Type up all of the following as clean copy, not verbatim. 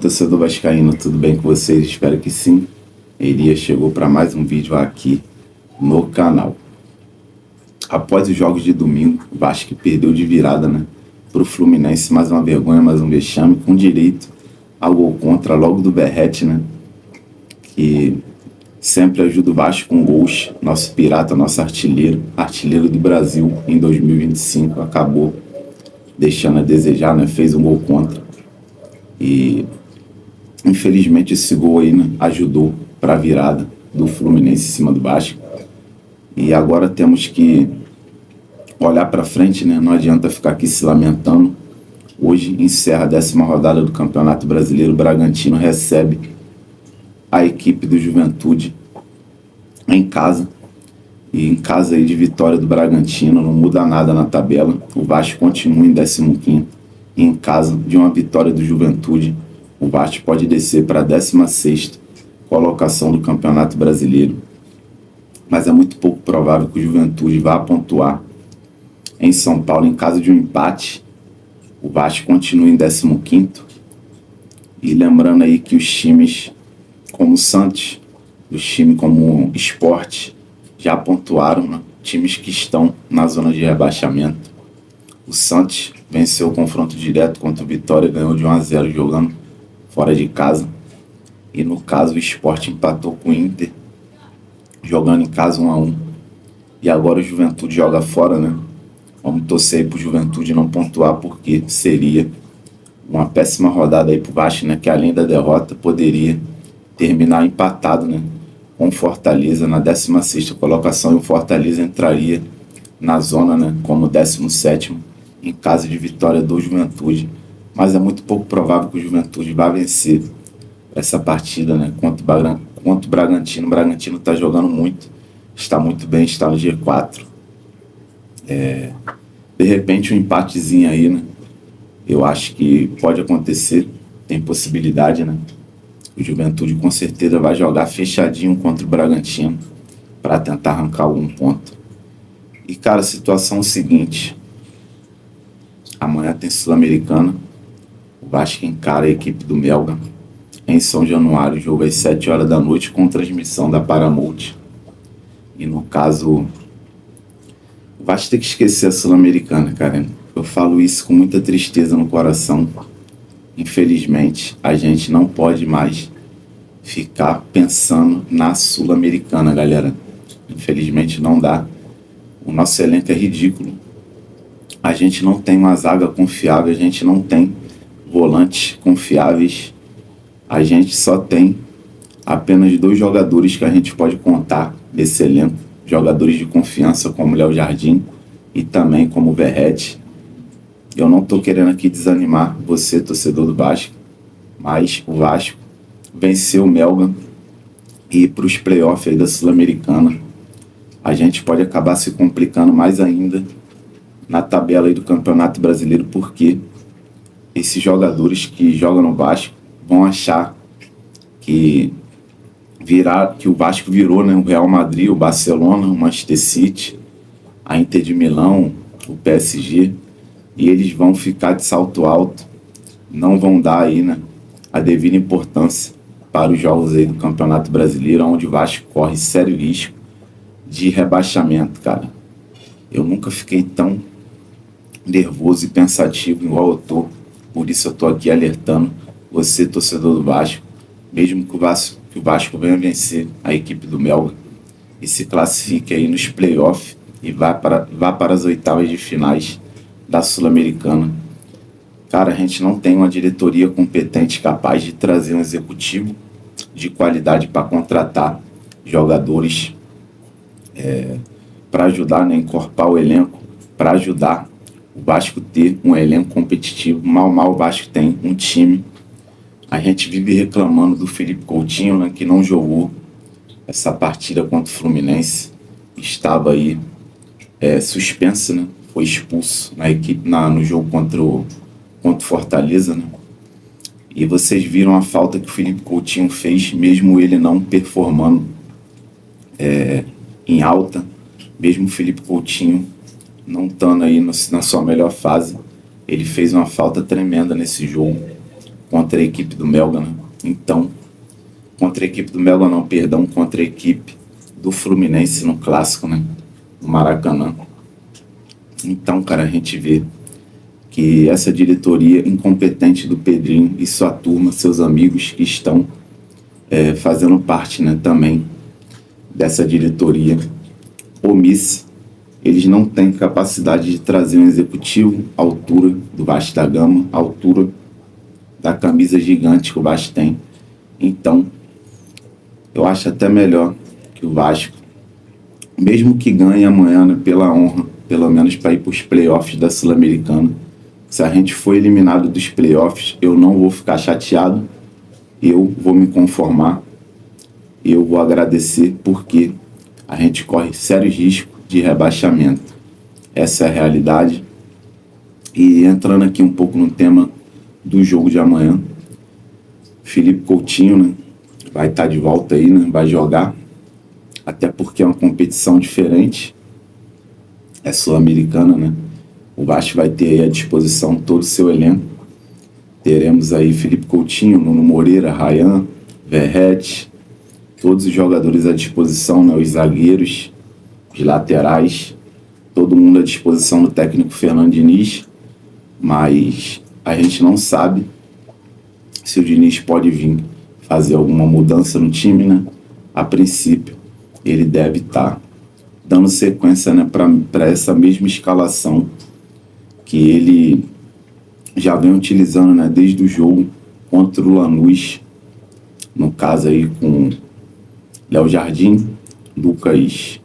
torcedor vascaíno, tudo bem com vocês? Espero que sim. Elias chegou para mais um vídeo aqui no canal. Após os jogos de domingo, o Vasco perdeu de virada, né, para o Fluminense, mais uma vergonha, mais um vexame, com direito ao gol contra logo do Verratti, né, que sempre ajuda o Vasco com gols. Nosso pirata, nosso artilheiro do Brasil em 2025, acabou deixando a desejar, né, fez um gol contra. E infelizmente esse gol aí, né, ajudou para a virada do Fluminense em cima do Vasco. E agora temos que olhar para frente, né? Não adianta ficar aqui se lamentando. Hoje encerra a 10ª rodada do Campeonato Brasileiro. O Bragantino recebe a equipe do Juventude em casa. E em casa aí de vitória do Bragantino, não muda nada na tabela. O Vasco continua em 15º. E em caso de uma vitória do Juventude, o Vasco pode descer para a 16ª colocação do Campeonato Brasileiro. Mas é muito pouco provável que o Juventude vá pontuar em São Paulo. Em caso de um empate, o Vasco continua em 15º. E lembrando aí que os times como o Santos, os times como o Sport, já pontuaram, né? Times que estão na zona de rebaixamento. O Santos venceu o confronto direto contra o Vitória, ganhou de 1-0 jogando fora de casa. E no caso o Sport empatou com o Inter, jogando em casa 1-1. E agora o Juventude joga fora, né? Vamos torcer aí pro Juventude não pontuar, porque seria uma péssima rodada aí pro Vasco, né? Que além da derrota poderia terminar empatado, né, com o Fortaleza na 16ª colocação, e o Fortaleza entraria na zona, né, como 17º em caso de vitória do Juventude. Mas é muito pouco provável que o Juventude vá vencer essa partida, né, contra o Bragantino. O Bragantino está jogando muito, está muito bem, está no G4. De repente um empatezinho aí, né, eu acho que pode acontecer, tem possibilidade, né. O Juventude com certeza vai jogar fechadinho contra o Bragantino para tentar arrancar algum ponto. E cara, a situação é o seguinte: amanhã tem Sul-Americana, o Vasco encara a equipe do Melgar em São Januário, jogo às 7 horas da noite com transmissão da Paramount. E no caso, o Vasco tem que esquecer a Sul-Americana, cara. Eu falo isso com muita tristeza no coração. Infelizmente, a gente não pode mais ficar pensando na Sul-Americana, galera. Infelizmente não dá. O nosso elenco é ridículo. A gente não tem uma zaga confiável, a gente não tem volantes confiáveis. A gente só tem apenas 2 jogadores que a gente pode contar desse elenco. Jogadores de confiança como o Léo Jardim e também como o Verratti. Eu não estou querendo aqui desanimar você, torcedor do Vasco, mas o Vasco venceu o Melgar e ir para os playoffs aí da Sul-Americana. A gente pode acabar se complicando mais ainda na tabela aí do Campeonato Brasileiro, porque esses jogadores que jogam no Vasco vão achar que o Vasco virou, né, o Real Madrid, o Barcelona, o Manchester City, a Inter de Milão, o PSG, e eles vão ficar de salto alto, não vão dar aí, né, a devida importância para os jogos aí do Campeonato Brasileiro, onde o Vasco corre sério risco de rebaixamento, cara. Eu nunca fiquei tão nervoso e pensativo igual eu tô, por isso eu tô aqui alertando você, torcedor do Vasco, mesmo que o Vasco venha vencer a equipe do Melgar e se classifique aí nos playoffs e vá para as oitavas de finais da Sul-Americana. Cara, a gente não tem uma diretoria competente capaz de trazer um executivo de qualidade para contratar jogadores para ajudar, né, a encorpar o elenco, para ajudar o Vasco ter um elenco competitivo. Mal o Vasco tem um time. A gente vive reclamando do Felipe Coutinho, né, que não jogou essa partida contra o Fluminense. Estava aí suspenso, né? Foi expulso na equipe, no jogo contra o Fortaleza, né? E vocês viram a falta que o Felipe Coutinho fez, mesmo ele não performando em alta, mesmo o Felipe Coutinho não estando aí na sua melhor fase, ele fez uma falta tremenda nesse jogo contra a equipe do Melgar, né? Então, contra a equipe do Melgar não, perdão, contra a equipe do Fluminense no clássico, né? No Maracanã. Então, cara, a gente vê que essa diretoria incompetente do Pedrinho e sua turma, seus amigos que estão fazendo parte, né, também dessa diretoria omissa, eles não têm capacidade de trazer um executivo à altura do Vasco da Gama, à altura da camisa gigante que o Vasco tem. Então, eu acho até melhor que o Vasco, mesmo que ganhe amanhã, né, pela honra, pelo menos para ir para os playoffs da Sul-Americana. Se a gente for eliminado dos playoffs, eu não vou ficar chateado, eu vou me conformar, eu vou agradecer, porque a gente corre sérios riscos de rebaixamento. Essa é a realidade. E entrando aqui um pouco no tema do jogo de amanhã, Felipe Coutinho, né, vai estar de volta aí, né, vai jogar, até porque é uma competição diferente, é sul-americana, né? O Vasco vai ter aí à disposição todo o seu elenco. Teremos aí Felipe Coutinho, Nuno Moreira, Ryan, Verrete, todos os jogadores à disposição, né? Os zagueiros, os laterais, todo mundo à disposição do técnico Fernando Diniz, mas a gente não sabe se o Diniz pode vir fazer alguma mudança no time, né? A princípio, ele deve estar dando sequência, né, para essa mesma escalação que ele já vem utilizando, né, desde o jogo contra o Lanús, no caso aí com Léo Jardim, Lucas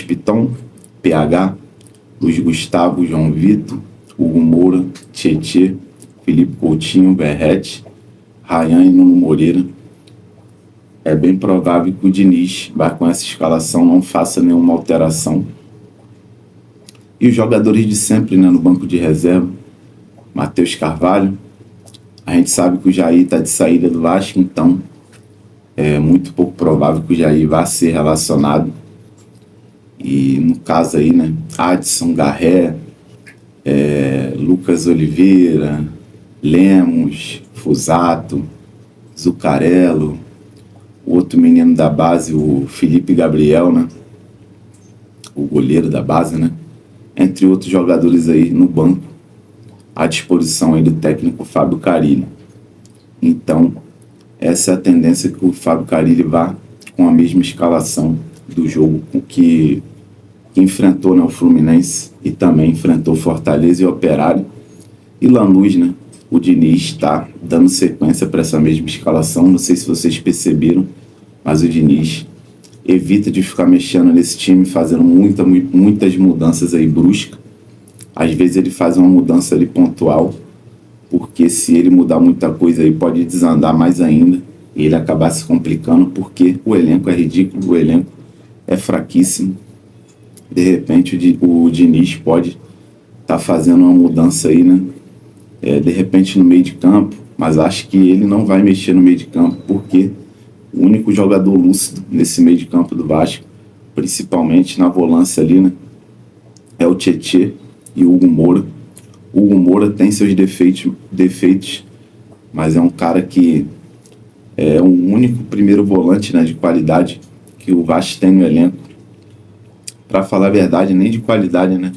Piton, PH, Luiz Gustavo, João Vitor, Hugo Moura, Tietê, Felipe Coutinho, Verrete, Ryan e Nuno Moreira. É bem provável que o Diniz vá com essa escalação, não faça nenhuma alteração. E os jogadores de sempre, né, no banco de reserva, Matheus Carvalho, a gente sabe que o Jair está de saída do Vasco, então é muito pouco provável que o Jair vá ser relacionado. E no caso aí, né, Adson, Garré, Lucas Oliveira, Lemos, Fusato, Zucarello, o outro menino da base, o Felipe Gabriel, né, o goleiro da base, né, entre outros jogadores aí no banco, à disposição aí do técnico Fábio Carille. Então, essa é a tendência, que o Fábio Carille vá com a mesma escalação do jogo que enfrentou, né, o Fluminense, e também enfrentou Fortaleza e Operário. E Lanús, né, o Diniz está dando sequência para essa mesma escalação. Não sei se vocês perceberam, mas o Diniz evita de ficar mexendo nesse time, fazendo muitas mudanças aí bruscas. Às vezes ele faz uma mudança ali pontual, porque se ele mudar muita coisa aí pode desandar mais ainda e ele acabar se complicando, porque o elenco é ridículo, o elenco é fraquíssimo. De repente o Diniz pode estar fazendo uma mudança aí, né? De repente no meio de campo, mas acho que ele não vai mexer no meio de campo, porque o único jogador lúcido nesse meio de campo do Vasco, principalmente na volância ali, né, é o Tietê e o Hugo Moura. O Hugo Moura tem seus defeitos, mas é um cara que é o único primeiro volante, né, de qualidade que o Vasco tem no elenco. Para falar a verdade, nem de qualidade, né?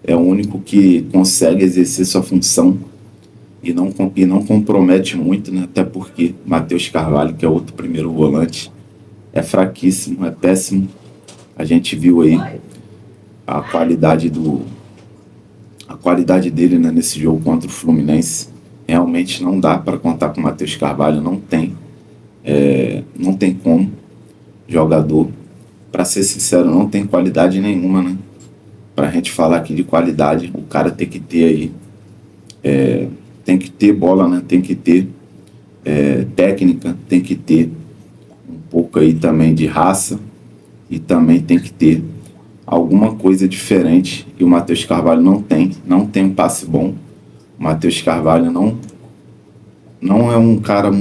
É o único que consegue exercer sua função e não compromete muito, né? Até porque Matheus Carvalho, que é outro primeiro volante, é fraquíssimo, é péssimo. A gente viu aí a qualidade dele, né, nesse jogo contra o Fluminense. Realmente não dá para contar com o Matheus Carvalho, não tem como. Jogador, para ser sincero, não tem qualidade nenhuma, né? Pra gente falar aqui de qualidade, o cara tem que ter aí, tem que ter bola, né? Tem que ter técnica, tem que ter um pouco aí também de raça, e também tem que ter alguma coisa diferente, e o Matheus Carvalho não tem um passe bom. O Matheus Carvalho não é um cara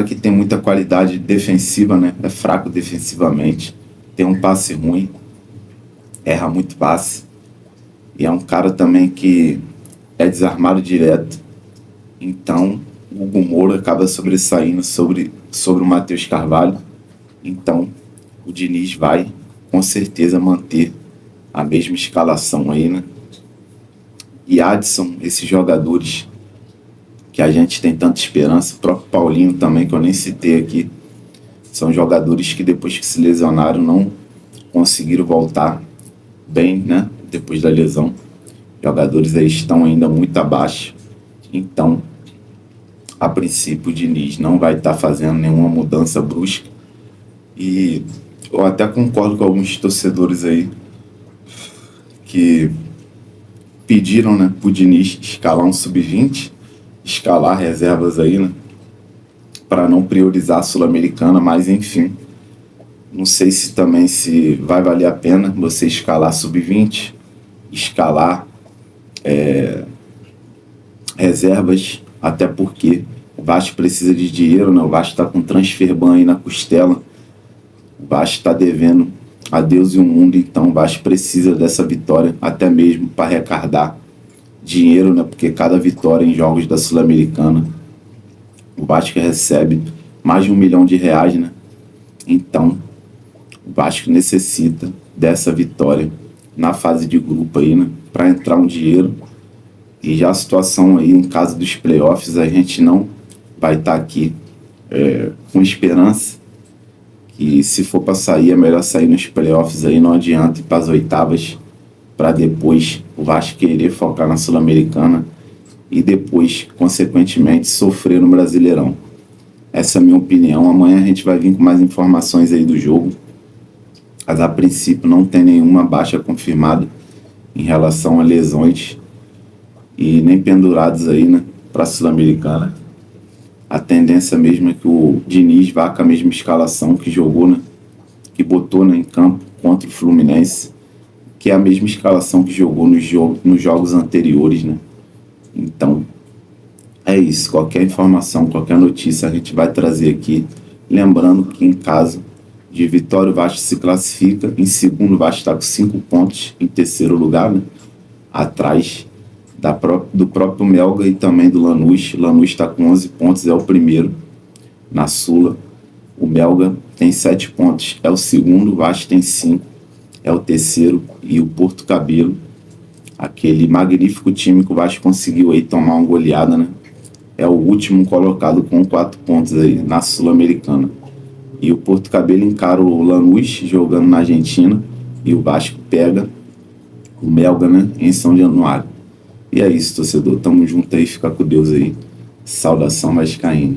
que tem muita qualidade defensiva, né? É fraco defensivamente, tem um passe ruim, erra muito passe, e é um cara também que é desarmado direto. Então, o Hugo Moura acaba sobressaindo sobre o Matheus Carvalho. Então, o Diniz vai, com certeza, manter a mesma escalação aí, né? E Adson, esses jogadores que a gente tem tanta esperança, o próprio Paulinho também, que eu nem citei aqui, são jogadores que depois que se lesionaram não conseguiram voltar bem, né? Depois da lesão. Jogadores aí estão ainda muito abaixo. Então, a princípio, o Diniz não vai estar fazendo nenhuma mudança brusca. E eu até concordo com alguns torcedores aí que pediram, né, pro Diniz escalar um sub-20, escalar reservas aí, né, para não priorizar a Sul-Americana, mas enfim, não sei se também se vai valer a pena você escalar sub-20, escalar reservas, até porque o Vasco precisa de dinheiro, né? O Vasco está com transfer ban aí na costela, o Vasco está devendo a Deus e o mundo, então o Vasco precisa dessa vitória, até mesmo para arrecadar dinheiro, né? Porque cada vitória em jogos da Sul-Americana, o Vasco recebe mais de R$1 milhão, né? Então, o Vasco necessita dessa vitória na fase de grupo aí, né? Para entrar um dinheiro. E já a situação aí, em caso dos playoffs, a gente não vai estar aqui com esperança. Que se for para sair, é melhor sair nos playoffs aí, não adianta ir para as oitavas, para depois o Vasco querer focar na Sul-Americana e depois, consequentemente, sofrer no Brasileirão. Essa é a minha opinião. Amanhã a gente vai vir com mais informações aí do jogo. Mas a princípio não tem nenhuma baixa confirmada em relação a lesões e nem pendurados aí, né, para a Sul-Americana. A tendência mesmo é que o Diniz vá com a mesma escalação que jogou, né, que botou, né, em campo contra o Fluminense, que é a mesma escalação que jogou nos jogos anteriores, né. Então, é isso. Qualquer informação, qualquer notícia a gente vai trazer aqui. Lembrando que em caso de vitória, o Vasco se classifica. Em segundo, o Vasco está com 5 pontos. Em terceiro lugar, né, atrás do próprio Melgar e também do Lanús. O Lanús está com 11 pontos, é o primeiro na Sula. O Melgar tem 7 pontos, é o segundo. O Vasco tem 5, é o terceiro. E o Porto Cabelo, aquele magnífico time que o Vasco conseguiu aí tomar uma goleada, né, é o último colocado com 4 pontos aí na Sul-Americana. E o Porto Cabelo encara o Lanús jogando na Argentina e o Vasco pega o Melgar, né, em São Januário. E é isso, torcedor. Tamo junto aí, fica com Deus aí. Saudação vascaína.